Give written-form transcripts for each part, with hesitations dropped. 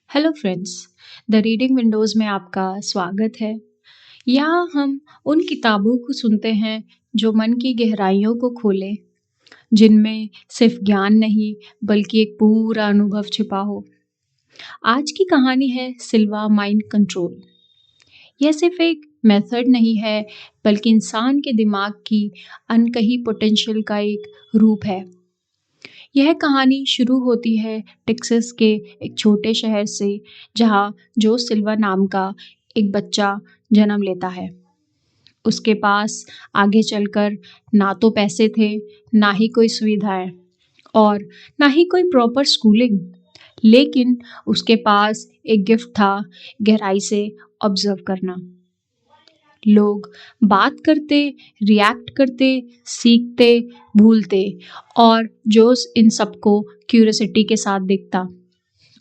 Hello friends, the reading Windows में आपका स्वागत है। यहाँ हम उन किताबों को सुनते हैं जो मन की गहराइयों को खोले, जिनमें सिर्फ ज्ञान नहीं बल्कि एक पूरा अनुभव छिपा हो। आज की कहानी है सिल्वा माइंड कंट्रोल। यह सिर्फ एक मेथड नहीं है बल्कि इंसान के दिमाग की अनकही पोटेंशियल का एक रूप है। यह कहानी शुरू होती है टेक्सास के एक छोटे शहर से, जहाँ जो सिल्वा नाम का एक बच्चा जन्म लेता है। उसके पास आगे चलकर ना तो पैसे थे, ना ही कोई सुविधाएं और ना ही कोई प्रॉपर स्कूलिंग, लेकिन उसके पास एक गिफ्ट था, गहराई से ऑब्जर्व करना। लोग बात करते, रिएक्ट करते, सीखते, भूलते और जोश इन सबको क्यूरियोसिटी के साथ देखता।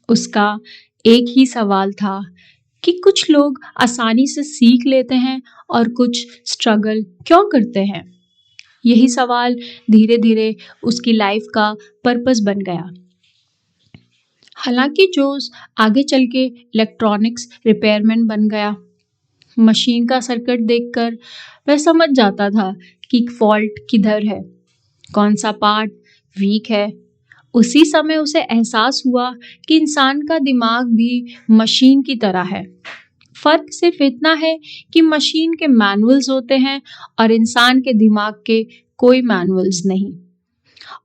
उसका एक ही सवाल था कि कुछ लोग आसानी से सीख लेते हैं और कुछ स्ट्रगल क्यों करते हैं। यही सवाल धीरे धीरे उसकी लाइफ का पर्पस बन गया। हालांकि जोश आगे चल के इलेक्ट्रॉनिक्स रिपेयरमैन बन गया। मशीन का सर्किट देखकर वह समझ जाता था कि फॉल्ट किधर है, कौन सा पार्ट वीक है। उसी समय उसे एहसास हुआ कि इंसान का दिमाग भी मशीन की तरह है। फर्क सिर्फ इतना है कि मशीन के मैनुअल्स होते हैं और इंसान के दिमाग के कोई मैनुअल्स नहीं।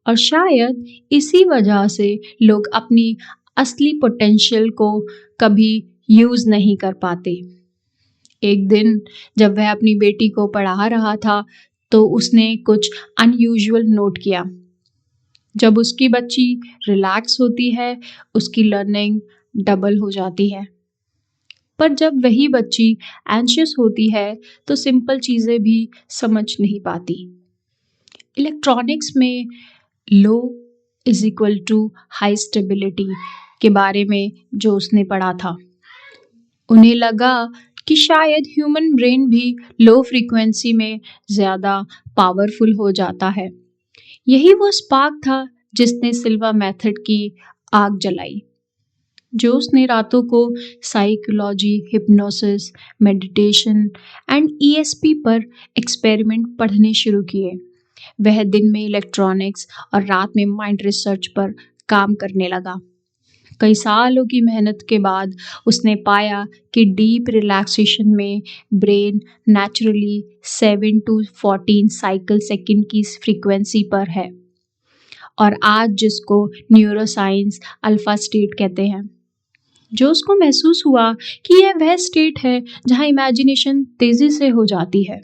और शायद इसी वजह से लोग अपनी असली पोटेंशियल को कभी यूज नहीं कर पाते। एक दिन जब वह अपनी बेटी को पढ़ा रहा था तो उसने कुछ अनयूजुअल नोट किया। जब उसकी बच्ची रिलैक्स होती है, उसकी लर्निंग डबल हो जाती है। पर जब वही बच्ची एंशियस होती है तो सिंपल चीज़ें भी समझ नहीं पाती। इलेक्ट्रॉनिक्स में low is equal to high stability के बारे में जो उसने पढ़ा था, उन्हें लगा कि शायद ह्यूमन ब्रेन भी लो फ्रीक्वेंसी में ज़्यादा पावरफुल हो जाता है। यही वो स्पार्क था जिसने सिल्वा मेथड की आग जलाई। जो उसने रातों को psychology, hypnosis, meditation and ESP पर एक्सपेरिमेंट पढ़ने शुरू किए। वह दिन में इलेक्ट्रॉनिक्स और रात में माइंड रिसर्च पर काम करने लगा। कई सालों की मेहनत के बाद उसने पाया कि डीप रिलैक्सेशन में brain naturally 7 to 14 cycle second की फ्रीक्वेंसी पर है, और आज जिसको न्यूरोसाइंस अल्फा स्टेट कहते हैं। जो उसको महसूस हुआ कि यह वह स्टेट है जहां इमेजिनेशन तेजी से हो जाती है,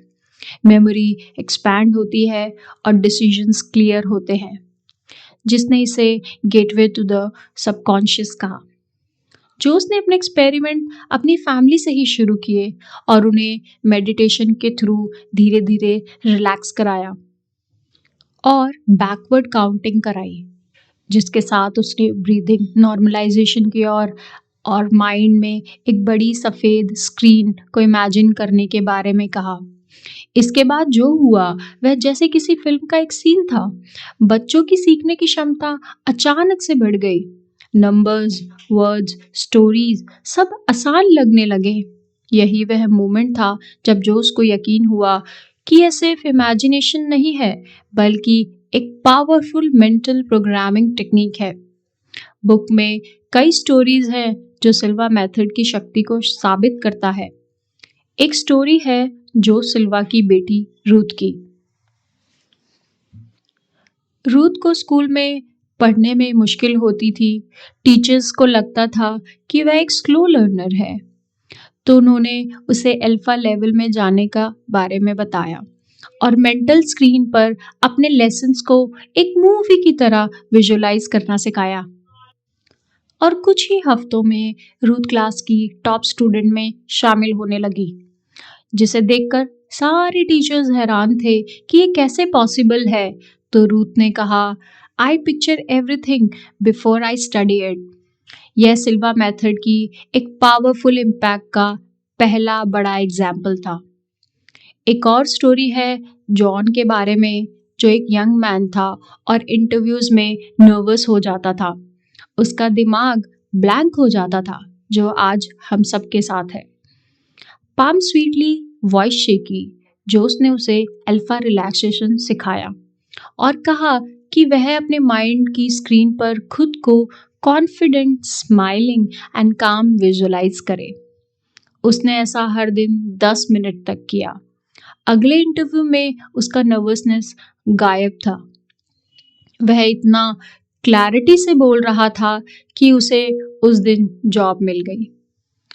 मेमोरी एक्सपैंड होती है और डिसीजंस क्लियर होते हैं, जिसने इसे गेटवे टू द सबकॉन्शियस कहा। जो उसने अपने एक्सपेरिमेंट अपनी फैमिली से ही शुरू किए और उन्हें मेडिटेशन के थ्रू धीरे धीरे रिलैक्स कराया और बैकवर्ड काउंटिंग कराई, जिसके साथ उसने ब्रीदिंग नॉर्मलाइजेशन की और माइंड में एक बड़ी सफ़ेद स्क्रीन को इमेजिन करने के बारे में कहा। इसके बाद जो हुआ वह जैसे किसी फिल्म का एक सीन था। बच्चों की सीखने की क्षमता अचानक से बढ़ गई। नंबर्स, वर्ड्स, स्टोरीज सब आसान लगने लगे। यही वह मोमेंट था जब जोश को यकीन हुआ कि यह सिर्फ इमेजिनेशन नहीं है बल्कि एक पावरफुल मेंटल प्रोग्रामिंग टेक्निक है। बुक में कई स्टोरीज हैं जो सिल्वा मेथड की शक्ति को साबित करता है। एक स्टोरी है जो सिल्वा की बेटी रूथ की। रूथ को स्कूल में पढ़ने में मुश्किल होती थी। टीचर्स को लगता था कि वह एक स्लो लर्नर है, तो उन्होंने उसे अल्फा लेवल में जाने का बारे में बताया और मेंटल स्क्रीन पर अपने लेसन्स को एक मूवी की तरह विजुअलाइज करना सिखाया। और कुछ ही हफ्तों में रूथ क्लास की टॉप स्टूडेंट में शामिल होने लगी, जिसे देखकर सारे टीचर्स हैरान थे कि ये कैसे पॉसिबल है। तो रूथ ने कहा, I picture everything before I study it. यह सिल्वा मेथड की एक पावरफुल इम्पैक्ट का पहला बड़ा एग्जाम्पल था। एक और स्टोरी है जॉन के बारे में, जो एक यंग मैन था और इंटरव्यूज में नर्वस हो जाता था। उसका दिमाग ब्लैंक हो जाता था, जो आज हम सबके साथ है। पाम स्वीटली वॉइस शेकी, जोश ने उसे अल्फा रिलैक्सेशन सिखाया और कहा कि वह अपने माइंड की स्क्रीन पर खुद को कॉन्फिडेंट, स्माइलिंग एंड काम विजुअलाइज करे। उसने ऐसा हर दिन 10 मिनट तक किया। अगले इंटरव्यू में उसका नर्वसनेस गायब था। वह इतना क्लैरिटी से बोल रहा था कि उसे उस दिन जॉब मिल गई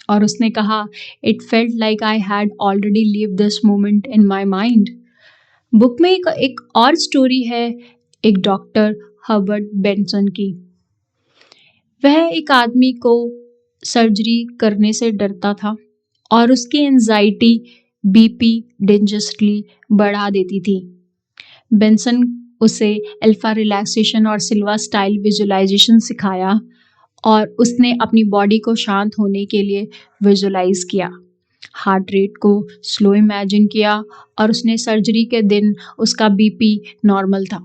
और उसने कहा, it felt like I had already live this moment in my mind. Book में एक और स्टोरी है एक डॉक्टर हर्बर्ट बेंसन की। वह एक आदमी को सर्जरी करने से डरता था और उसकी एंजाइटी बीपी डेंजरसली बढ़ा देती थी। बेंसन उसे अल्फा रिलैक्सेशन और सिल्वा स्टाइल विजुअलाइजेशन सिखाया और उसने अपनी बॉडी को शांत होने के लिए विजुअलाइज किया, हार्ट रेट को स्लो इमेजिन किया और उसने सर्जरी के दिन उसका बीपी नॉर्मल था।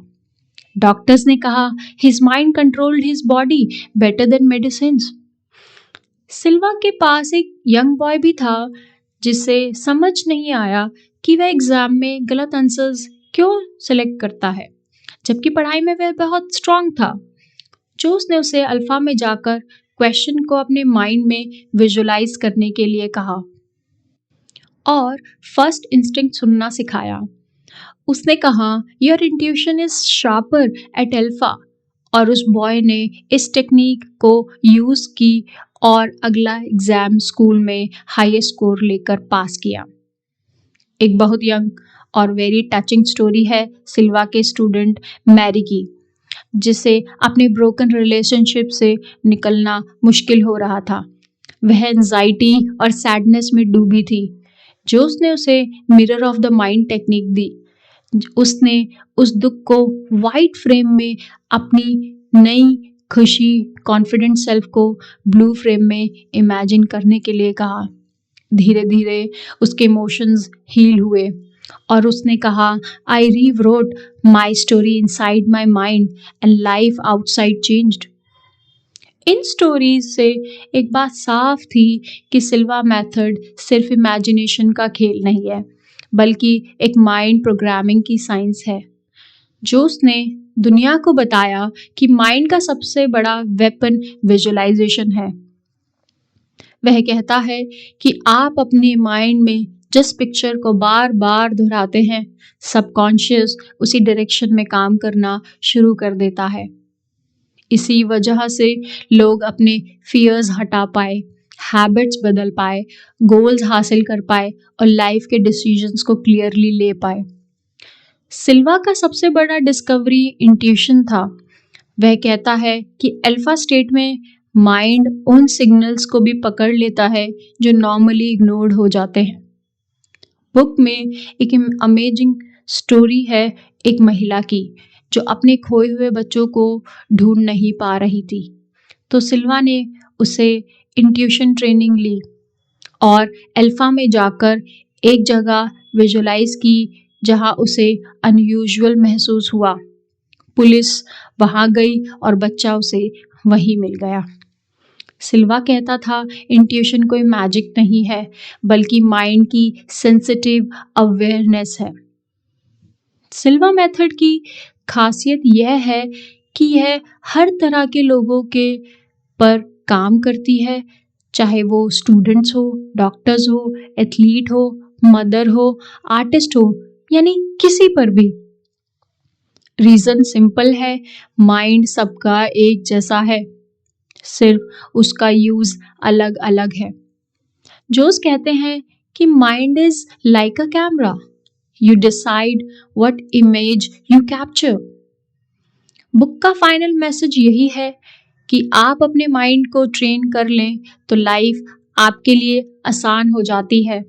डॉक्टर्स ने कहा, his mind controlled his body better than medicines. Silva के पास एक यंग बॉय भी था जिसे समझ नहीं आया कि वह एग्जाम में गलत आंसर्स क्यों सिलेक्ट करता है, जबकि पढ़ाई में वह बहुत स्ट्रांग था। जो उसने उसे अल्फा में जाकर क्वेश्चन को अपने माइंड में विजुअलाइज करने के लिए कहा और फर्स्ट इंस्टिंक्ट सुनना सिखाया। उसने कहा, your intuition is sharper at alpha, और उस बॉय ने इस टेक्निक को यूज की और अगला एग्जाम स्कूल में हाईएस्ट स्कोर लेकर पास किया। एक बहुत यंग और वेरी टचिंग स्टोरी है सिल्वा के स्टूडेंट मैरी की, जिसे अपने ब्रोकन रिलेशनशिप से निकलना मुश्किल हो रहा था। वह एंजाइटी और सैडनेस में डूबी थी। जो उसने उसे mirror of the mind technique दी। उसने उस दुख को वाइट फ्रेम में, अपनी नई खुशी, कॉन्फिडेंट सेल्फ को ब्लू फ्रेम में इमेजिन करने के लिए कहा। धीरे धीरे उसके इमोशंस हील हुए और उसने कहा, I rewrote my story inside my mind and life outside changed. इन स्टोरीज से एक बात साफ थी कि सिल्वा मेथड सिर्फ इमेजिनेशन का खेल नहीं है, बल्कि एक माइंड प्रोग्रामिंग की साइंस है। जो उसने दुनिया को बताया कि माइंड का सबसे बड़ा वेपन विजुअलाइजेशन है। वह कहता है कि आप अपने माइंड में जिस पिक्चर को बार बार दोहराते हैं, सबकॉन्शियस उसी डायरेक्शन में काम करना शुरू कर देता है। इसी वजह से लोग अपने फियर्स हटा पाए, हैबिट्स बदल पाए, गोल्स हासिल कर पाए और लाइफ के डिसीजंस को क्लियरली ले पाए। सिल्वा का सबसे बड़ा डिस्कवरी इंट्यूशन था। वह कहता है कि अल्फा स्टेट में माइंड उन सिग्नल्स को भी पकड़ लेता है जो नॉर्मली इग्नोर्ड हो जाते हैं। बुक में एक अमेजिंग स्टोरी है एक महिला की जो अपने खोए हुए बच्चों को ढूंढ नहीं पा रही थी। तो सिल्वा ने उसे इंट्यूशन ट्रेनिंग ली और अल्फा में जाकर एक जगह विजुअलाइज की जहां उसे अनयूजुअल महसूस हुआ। पुलिस वहां गई और बच्चा उसे वहीं मिल गया। सिल्वा कहता था, इंट्यूशन कोई मैजिक नहीं है, बल्कि माइंड की सेंसिटिव अवेयरनेस है। सिल्वा मेथड की खासियत यह है कि यह हर तरह के लोगों के पर काम करती है, चाहे वो स्टूडेंट्स हो, डॉक्टर्स हो, एथलीट हो, मदर हो, आर्टिस्ट हो, यानी किसी पर भी। रीजन सिंपल है, माइंड सबका एक जैसा है, सिर्फ उसका यूज अलग अलग है। जोस कहते हैं कि mind is like a camera, you decide what image you capture. Book का फाइनल मैसेज यही है कि आप अपने माइंड को ट्रेन कर लें तो लाइफ आपके लिए आसान हो जाती है,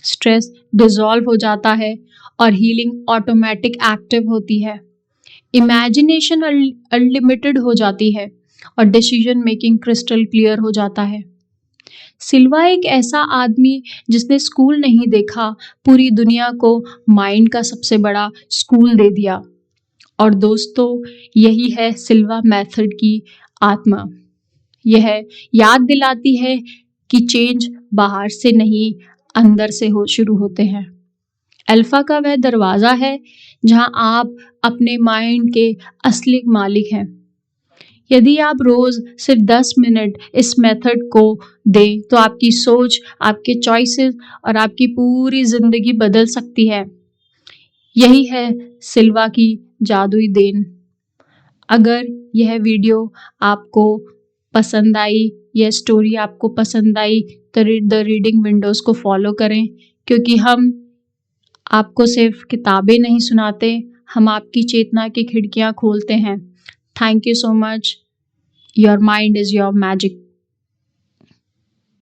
स्ट्रेस डिसॉल्व हो जाता है और हीलिंग ऑटोमेटिक एक्टिव होती है। इमेजिनेशन अनलिमिटेड हो जाती है और डिसीजन मेकिंग क्रिस्टल क्लियर हो जाता है। सिल्वा एक ऐसा आदमी जिसने स्कूल नहीं देखा, पूरी दुनिया को माइंड का सबसे बड़ा स्कूल दे दिया। और दोस्तों, यही है सिल्वा मेथड की आत्मा। यह याद दिलाती है कि चेंज बाहर से नहीं, अंदर से शुरू होते हैं। अल्फा का वह दरवाज़ा है जहां आप अपने माइंड के असली मालिक हैं। यदि आप रोज़ सिर्फ 10 मिनट इस मेथड को दें तो आपकी सोच, आपके चॉइसेस और आपकी पूरी ज़िंदगी बदल सकती है। यही है सिल्वा की जादुई देन। अगर यह वीडियो आपको पसंद आई, यह स्टोरी आपको पसंद आई तो द रीडिंग विंडोज़ को फॉलो करें, क्योंकि हम आपको सिर्फ किताबें नहीं सुनाते, हम आपकी चेतना की खिड़कियां खोलते हैं। Thank you so much. Your mind is your magic.